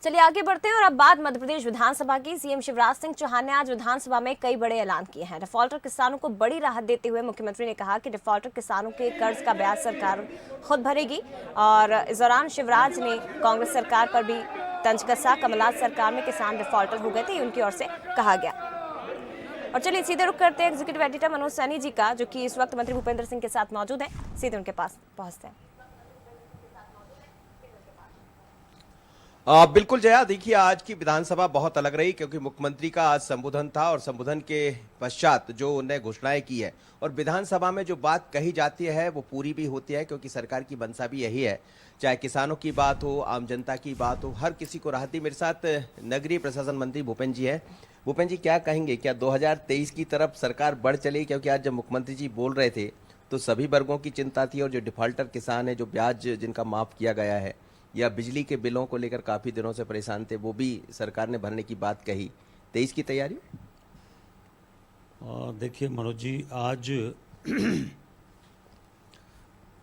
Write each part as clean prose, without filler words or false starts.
चलिए आगे बढ़ते हैं और अब बात मध्य प्रदेश विधानसभा की। सीएम शिवराज सिंह चौहान ने आज विधानसभा में कई बड़े ऐलान किए हैं। डिफॉल्टर किसानों को बड़ी राहत देते हुए मुख्यमंत्री ने कहा कि डिफॉल्टर किसानों के कर्ज का ब्याज सरकार खुद भरेगी। और इस दौरान शिवराज ने कांग्रेस सरकार पर भी तंज कसा। कमलनाथ सरकार में किसान डिफॉल्टर हो गए थे, ये उनकी ओर से कहा गया। और चलिए सीधे रुख करते हैं एग्जीक्यूटिव एडिटर मनोज सैनी जी का, जो कि इस वक्त मंत्री भूपेंद्र सिंह के साथ मौजूद है। सीधे उनके पास पहुंचते हैं। बिल्कुल जया, देखिए आज की विधानसभा बहुत अलग रही क्योंकि मुख्यमंत्री का आज संबोधन था और संबोधन के पश्चात जो उन्होंने घोषणाएं की है और विधानसभा में जो बात कही जाती है वो पूरी भी होती है क्योंकि सरकार की मंशा भी यही है। चाहे किसानों की बात हो, आम जनता की बात हो, हर किसी को राहत दी। मेरे साथ नगरीय प्रशासन मंत्री भूपेंद्र जी है। भूपेंद्र जी, क्या कहेंगे, क्या 2023 की तरफ सरकार बढ़ चली? क्योंकि आज जब मुख्यमंत्री जी बोल रहे थे तो सभी वर्गों की चिंता थी और जो डिफॉल्टर किसान है, जो ब्याज जिनका माफ किया गया है या बिजली के बिलों को लेकर काफी दिनों से परेशान थे, वो भी सरकार ने भरने की बात कही। 23 की तैयारी? देखिए मनोज जी, आज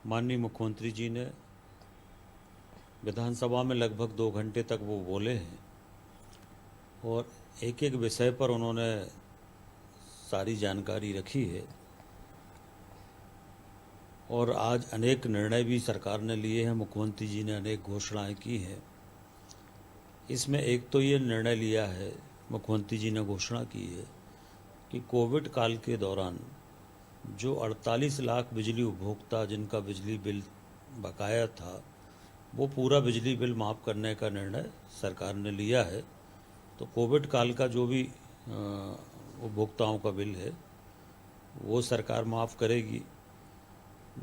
माननीय मुख्यमंत्री जी ने विधानसभा में लगभग 2 घंटे तक वो बोले हैं और एक एक विषय पर उन्होंने सारी जानकारी रखी है और आज अनेक निर्णय भी सरकार ने लिए हैं। मुख्यमंत्री जी ने अनेक घोषणाएं की हैं। इसमें एक तो ये निर्णय लिया है, मुख्यमंत्री जी ने घोषणा की है कि कोविड काल के दौरान जो 48 लाख बिजली उपभोक्ता जिनका बिजली बिल बकाया था, वो पूरा बिजली बिल माफ़ करने का निर्णय सरकार ने लिया है। तो कोविड काल का जो भी उपभोक्ताओं का बिल है वो सरकार माफ़ करेगी।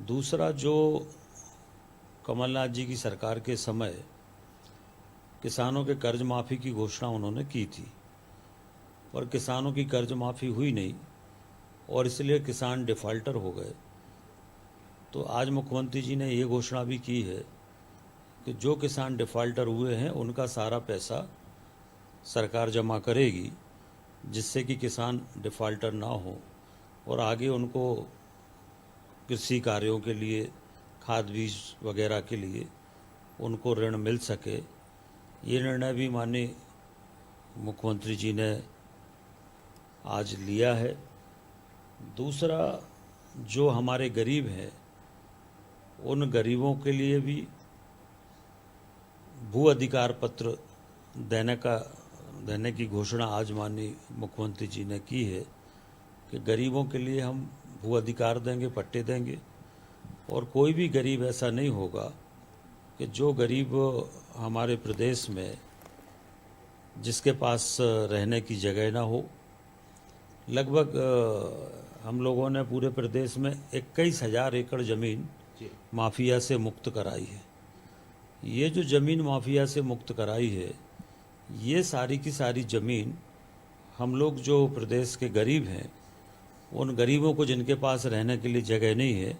दूसरा, जो कमलनाथ जी की सरकार के समय किसानों के कर्ज माफ़ी की घोषणा उन्होंने की थी और किसानों की कर्ज माफ़ी हुई नहीं और इसलिए किसान डिफ़ॉल्टर हो गए। तो आज मुख्यमंत्री जी ने ये घोषणा भी की है कि जो किसान डिफ़ॉल्टर हुए हैं उनका सारा पैसा सरकार जमा करेगी, जिससे कि किसान डिफ़ॉल्टर ना हो और आगे उनको कृषि कार्यों के लिए, खाद बीज वगैरह के लिए उनको ऋण मिल सके। ये निर्णय भी माननीय मुख्यमंत्री जी ने आज लिया है। दूसरा, जो हमारे गरीब हैं उन गरीबों के लिए भी भू अधिकार पत्र देने की घोषणा आज माननीय मुख्यमंत्री जी ने की है कि गरीबों के लिए हम भू अधिकार देंगे, पट्टे देंगे और कोई भी गरीब ऐसा नहीं होगा कि जो गरीब हमारे प्रदेश में जिसके पास रहने की जगह ना हो। लगभग हम लोगों ने पूरे प्रदेश में 21,000 एकड़ ज़मीन माफिया से मुक्त कराई है। ये जो ज़मीन माफिया से मुक्त कराई है, ये सारी की सारी ज़मीन हम लोग जो प्रदेश के गरीब हैं, उन गरीबों को जिनके पास रहने के लिए जगह नहीं है,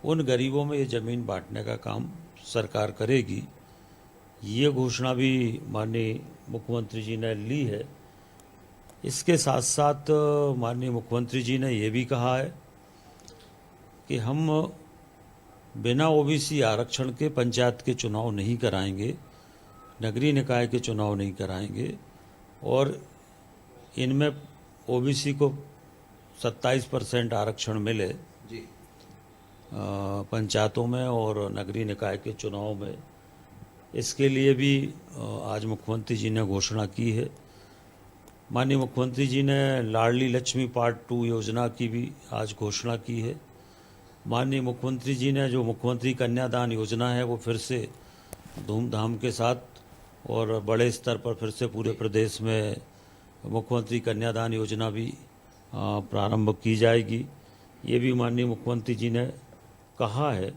उन गरीबों में ये ज़मीन बांटने का काम सरकार करेगी। ये घोषणा भी माननीय मुख्यमंत्री जी ने ली है। इसके साथ साथ माननीय मुख्यमंत्री जी ने ये भी कहा है कि हम बिना ओबीसी आरक्षण के पंचायत के चुनाव नहीं कराएंगे, नगरीय निकाय के चुनाव नहीं कराएंगे और इनमें ओबीसी को 27% आरक्षण मिले जी पंचायतों में और नगरीय निकाय के चुनाव में। इसके लिए भी आज मुख्यमंत्री जी ने घोषणा की है। माननीय मुख्यमंत्री जी ने लाडली लक्ष्मी पार्ट 2 योजना की भी आज घोषणा की है। माननीय मुख्यमंत्री जी ने जो मुख्यमंत्री कन्यादान योजना है वो फिर से धूमधाम के साथ और बड़े स्तर पर फिर से पूरे प्रदेश में मुख्यमंत्री कन्यादान योजना भी प्रारंभ की जाएगी। ये भी माननीय मुख्यमंत्री जी ने कहा है।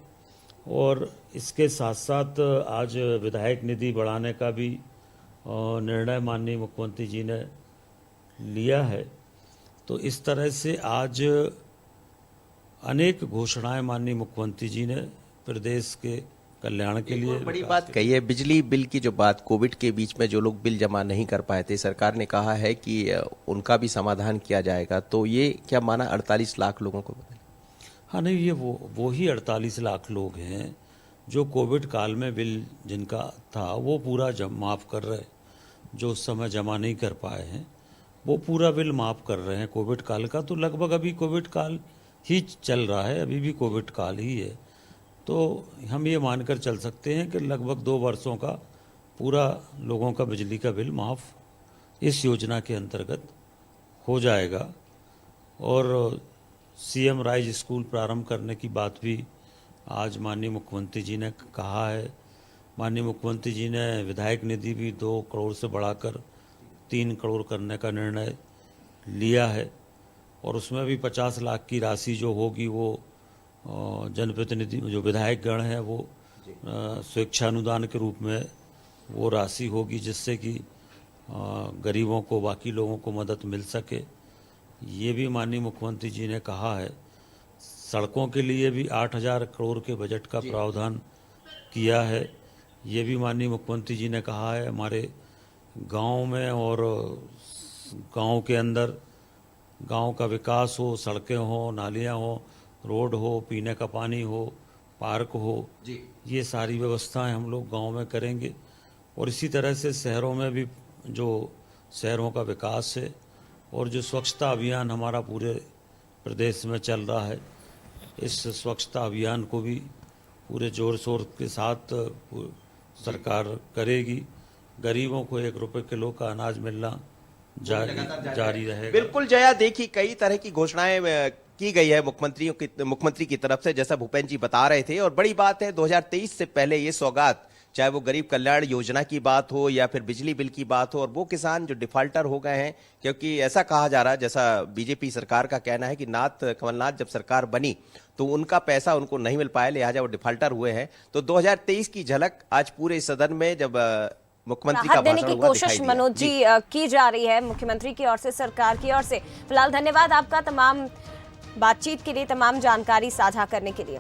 और इसके साथ साथ आज विधायक निधि बढ़ाने का भी निर्णय माननीय मुख्यमंत्री जी ने लिया है। तो इस तरह से आज अनेक घोषणाएं माननीय मुख्यमंत्री जी ने प्रदेश के कल्याण के लिए। बड़ी बात कही है बिजली बिल की, जो बात कोविड के बीच में जो लोग बिल जमा नहीं कर पाए थे, सरकार ने कहा है कि उनका भी समाधान किया जाएगा। तो ये क्या माना 48 लाख लोगों को? हाँ नहीं, ये वो ही 48 लाख लोग हैं जो कोविड काल में बिल जिनका था वो पूरा माफ़ कर रहे, जो उस समय जमा नहीं कर पाए हैं वो पूरा बिल माफ़ कर रहे हैं कोविड काल का। तो लगभग अभी कोविड काल ही चल रहा है, अभी भी कोविड काल ही है। तो हम ये मानकर चल सकते हैं कि लगभग 2 वर्षों का पूरा लोगों का बिजली का बिल माफ़ इस योजना के अंतर्गत हो जाएगा। और सीएम राइज स्कूल प्रारंभ करने की बात भी आज माननीय मुख्यमंत्री जी ने कहा है। माननीय मुख्यमंत्री जी ने विधायक निधि भी 2 करोड़ से बढ़ाकर 3 करोड़ करने का निर्णय लिया है और उसमें भी 50 लाख की राशि जो होगी वो जनप्रतिनिधि जो विधायक गण है वो स्वेच्छानुदान के रूप में वो राशि होगी, जिससे कि गरीबों को, बाकी लोगों को मदद मिल सके। ये भी माननीय मुख्यमंत्री जी ने कहा है। सड़कों के लिए भी 8,000 करोड़ के बजट का प्रावधान किया है। ये भी माननीय मुख्यमंत्री जी ने कहा है। हमारे गांव में और गांव के अंदर गांव का विकास हो, सड़कें हो, नालियां हो, रोड हो, पीने का पानी हो, पार्क हो, ये सारी व्यवस्थाएं हम लोग गांव में करेंगे। और इसी तरह से शहरों में भी जो शहरों का विकास है और जो स्वच्छता अभियान हमारा पूरे प्रदेश में चल रहा है, इस स्वच्छता अभियान को भी पूरे जोर शोर के साथ सरकार करेगी। गरीबों को 1 रुपए किलो का अनाज मिलना जारी रहेगा। बिल्कुल जया, देखिए कई तरह की घोषणाएं की गई है मुख्यमंत्री की तरफ से, जैसा भूपेंद्र जी बता रहे थे। और बड़ी बात है 2023 से पहले ये सौगात, चाहे वो गरीब कल्याण योजना की बात हो या फिर बिजली बिल की बात हो, और वो किसान जो डिफाल्टर हो गए हैं, क्योंकि ऐसा कहा जा रहा है, जैसा बीजेपी सरकार का कहना है कि कमलनाथ जब सरकार बनी तो उनका पैसा उनको नहीं मिल पाया, लिहाजा वो डिफाल्टर हुए हैं। तो 2023 की झलक आज पूरे सदन में जब मुख्यमंत्री का राहत देने भाषण की हुआ कोशिश दिखाई दिया। मनोज जी की जा रही है मुख्यमंत्री की ओर से, सरकार की ओर से। फिलहाल धन्यवाद आपका तमाम बातचीत के लिए, तमाम जानकारी साझा करने के लिए।